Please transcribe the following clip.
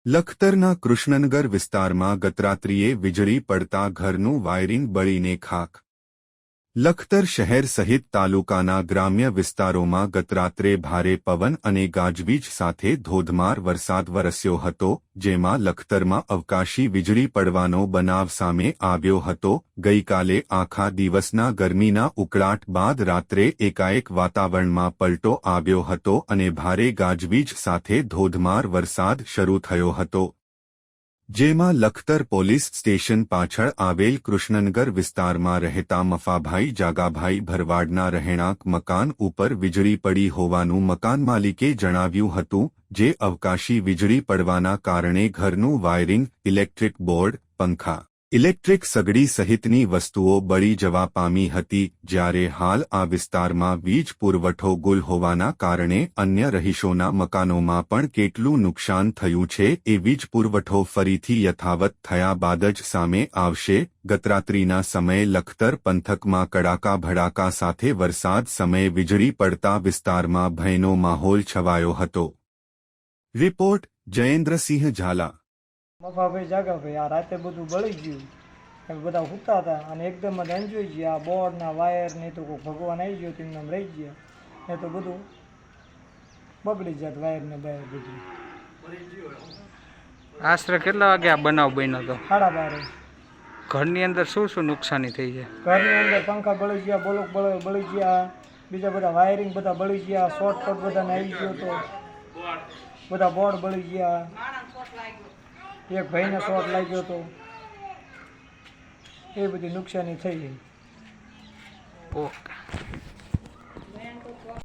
લખતરના કૃષ્ણનગર વિસ્તારમાં ગતરાત્રિએ વીજળી પડતા ઘરનું વાયરિંગ બળીને ખાખ। લખતર શહેર સહિત તાલુકાના ગ્રામ્ય વિસ્તારોમાં ગતરાત્રે ભારે પવન અને ગાજવીજ સાથે ધોધમાર વરસાદ વરસ્યો હતો, જેમાં લખતરમાં અવકાશી વીજળી પડવાનો બનાવ સામે આવ્યો હતો। ગઈકાલે આખા દિવસના ગરમીના ઉકળાટ બાદ રાત્રે એકાએક વાતાવરણમાં પલટો આવ્યો હતો અને ભારે ગાજવીજ સાથે ધોધમાર વરસાદ શરૂ થયો હતો, જેમાં લખતર પોલીસ સ્ટેશન પાછળ આવેલ કૃષ્ણનગર વિસ્તારમાં રહેતા મફાભાઈ જાગાભાઈ ભરવાડના રહેણાંક મકાન ઉપર વીજળી પડી હોવાનું મકાન માલિકે જણાવ્યું હતું, જે અવકાશી વીજળી પડવાના કારણે ઘરનું વાયરિંગ, ઇલેક્ટ્રિક બોર્ડ, પંખા, ઇલેક્ટ્રિક સગડી સહિતની વસ્તુઓ બળી જવા પામી હતી। જ્યારે હાલ આ વિસ્તારમાં વીજ પુરવઠો ગુલ હોવાના કારણે અન્ય રહીશોના મકાનોમાં પણ કેટલું નુકસાન થયું છે એ વીજ પુરવઠો ફરીથી યથાવત થયા બાદ જ સામે આવશે। ગતરાત્રિના સમયે લખતર પંથકમાં કડાકા ભડાકા સાથે વરસાદ સમયે વીજળી પડતા વિસ્તારમાં ભયનો માહોલ છવાયો હતો। રિપોર્ટ જયેન્દ્રસિંહ ઝાલા। મફાભાઈ જાગાભાઈ આ રાતે બધું બળી ગયું, એમ બધા સૂતા હતા અને એકદમ જ અંજોઈ ગયા। આ બોર્ડના વાયર ને તો કોઈ ભગવાન આવી ગયો તેમને આમ રહી ગયા, એ તો બધું બગડી જાત વાયર ને બાયર બધું। આશરે કેટલા વાગે આ બનાવ બન્યો હતો? 12:30। ઘરની અંદર શું શું નુકસાની થઈ છે? ઘરની અંદર પંખા બળી ગયા, બોલક બળી ગયા, બીજા બધા વાયરિંગ બધા બળી ગયા, શોર્ટકટ બધાને આવી ગયો હતો, બધા બોર્ડ બળી ગયા, એક ભાઈને શોર્ટ લાગ્યો હતો, એ બધી નુકસાની થઈ ગઈ। ઓકે।